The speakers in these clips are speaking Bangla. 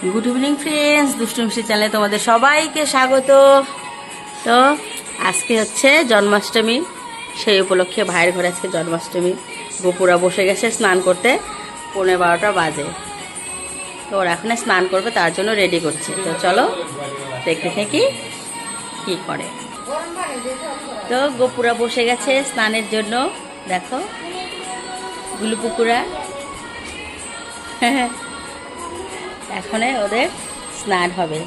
গুড ইভিনিং ফ্রেন্ডস, দুষ্টু মিষ্টি চ্যানেলে তোমাদের সবাইকে স্বাগত। তো আজকে হচ্ছে জন্মাষ্টমী, সেই উপলক্ষে ভাইয়ের ঘরে আজকে জন্মাষ্টমী। গোপুরা বসে গেছে স্নান করতে, 11:30 বাজে। তো ওরা এখন স্নান করবে, তার জন্য রেডি করছে। তো চলো দেখতে থাকি কি করে। তো গোপুরা বসে গেছে স্নানের জন্য, দেখো গুলু পুকুরা। এখন ওদের স্নান হবে।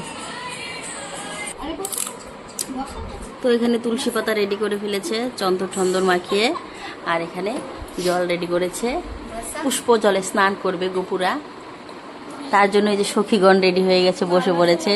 তো এখানে তুলসী পাতা রেডি করে ফেলেছে চন্দন মাখিয়ে, আর এখানে জল রেডি করেছে, পুষ্প জলে স্নান করবে গোপুরা। তার জন্য এই যে সখীগণ রেডি হয়ে গেছে, বসে পড়েছে।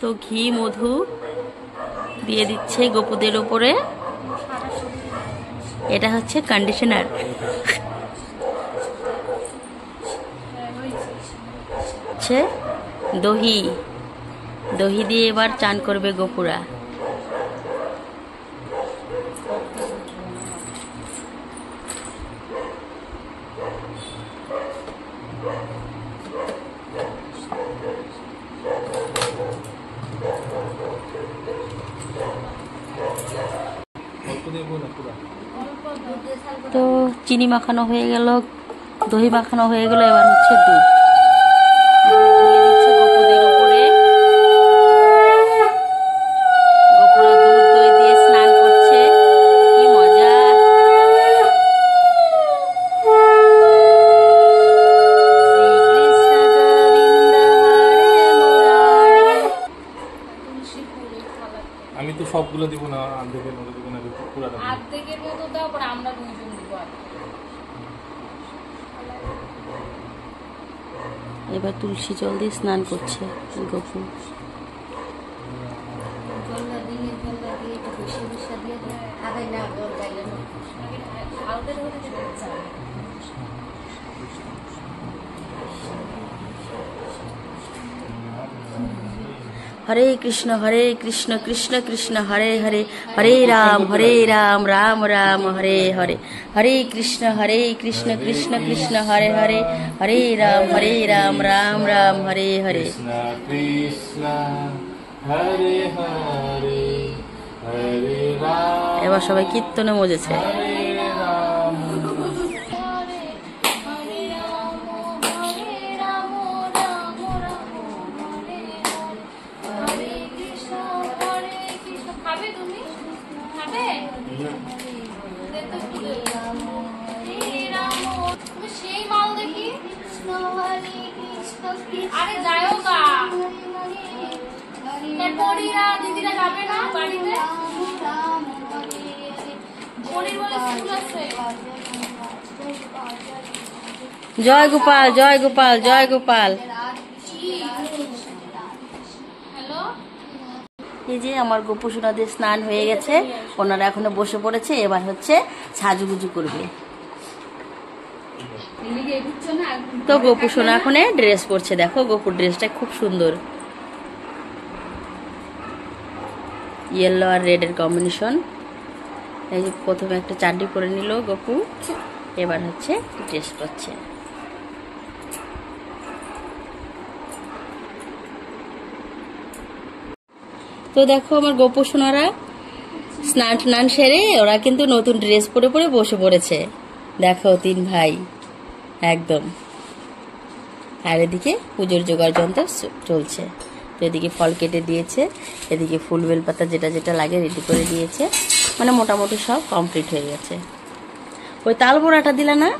তো ঘি মধু দিয়ে দিচ্ছে গোপুদের উপরে। এটা হচ্ছে কন্ডিশনার। হচ্ছে দহি দিয়ে এবার চান করবে গোপুরা। তো চিনি মাখানো হয়ে গেল, দহি মাখানো হয়ে গেল, এবার হচ্ছে দুধ ঢেলে দিচ্ছে গোপুদের উপরে। গোপুরা দুধ দই দিয়ে স্নান করছে, কি মজা। আমি তো সবগুলো দিব না, অর্ধেকের মতো দিব না, পুরো অর্ধেকের মতো দাও, পরে আমরা দুইজন দিব। এবার তুলসী জল দিয়ে স্নান করছে গোপু। হরে কৃষ্ণ কৃষ্ণ কৃষ্ণ হরে হরে, হরে রাম রাম রাম হরে হরে। হরে কৃষ্ণ কৃষ্ণ কৃষ্ণ হরে হরে, হরে রাম রাম রাম হরে হরে। এবার সবাই কীর্তনে মজেছে। আরে যাও গা, পরিরা দিদিরা যাবে না বাড়িতে? পরির বলে স্কুল আছে। জয় গোপাল জয় গোপাল জয় গোপাল। এই যে আমার গোপু সোনাদের স্নান হয়ে গেছে, ওনারা এখনো বসে পড়েছে। এবার হচ্ছে সাজুগুজু করবে। তো গোপু সোনা এখন ড্রেস পরছে, দেখো গোপুর ড্রেসটা খুব সুন্দর, ইয়েলো আর রেড এর কম্বিনেশন। এই যে প্রথমে একটা চাড্ডি পরে নিল গোপু, এবার হচ্ছে ড্রেস পরছে। তো দেখো আমার গোপু সোনারা স্নান সেরে ওরা কিন্তু নতুন ড্রেস পরে বসে পড়েছে। দেখো তিন ভাই একদম। আর এদিকে পুজোর জোগাড় যন্ত্র চলছে। তো এদিকে ফল কেটে দিয়েছে, এদিকে ফুল বেলপাতা যেটা যেটা লাগে রেডি করে দিয়েছে। মানে মোটামুটি সব কমপ্লিট হয়ে গেছে। ওই তাল বড়াটা দিলা না?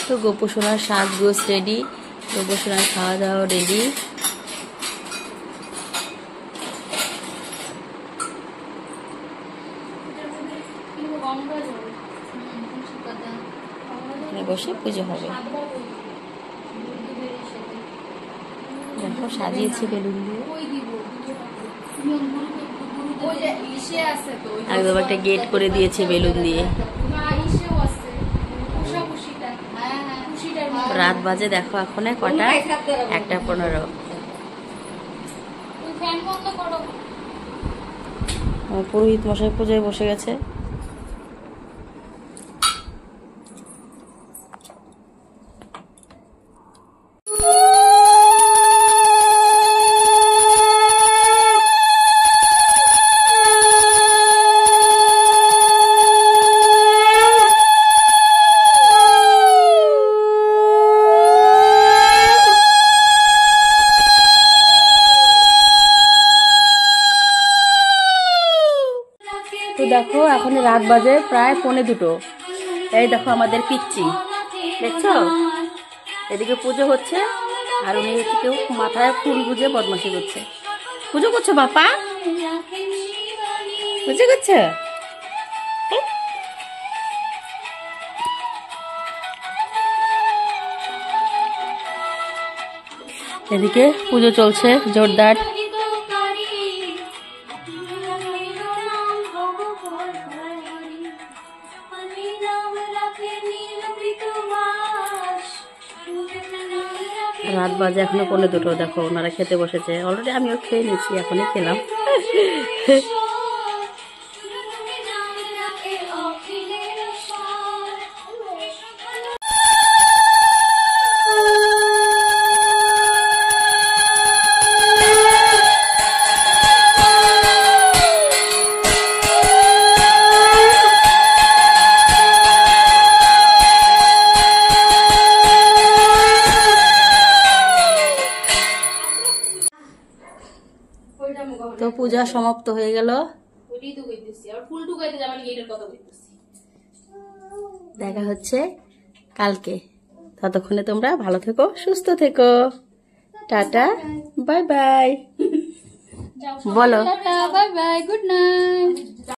তো গোপু সোনার সাজগোজ রেডি, গোপু সোনার খাওয়া দাওয়া রেডি। এখানে বসে পুজো হবে। দেখো সাজিয়েছি বেলুন দিয়ে, একদম একটা গেট করে দিয়েছে বেলুন দিয়ে। রাত বাজে দেখো এখন কটা, 1:15। পুরোহিত মশাই পূজায় বসে গেছে। তো দেখো এখন রাত বাজে প্রায় 1:45। এই দেখো আমাদের পিচ্চি, দেখছো? এদিকে পুজো হচ্ছে আর উনি কেউ মাথায় ফুল গুজে বদমাশি করছে। পুজো করছো বাপা? পুজো করছো? এদিকে পুজো চলছে জোরদার। রাত বাজে এখনো 1:45। দেখো ওনারা খেতে বসেছে অলরেডি, আমিও খেয়ে নিয়েছি, এখনই খেলাম। তো পূজা সমাপ্ত হয়ে গেল। দেখা হচ্ছে কালকে। ততক্ষণে তোমরা ভালো থেকো, সুস্থ থেকো। টাটা, বাই বাই বলো। Bye bye, good night.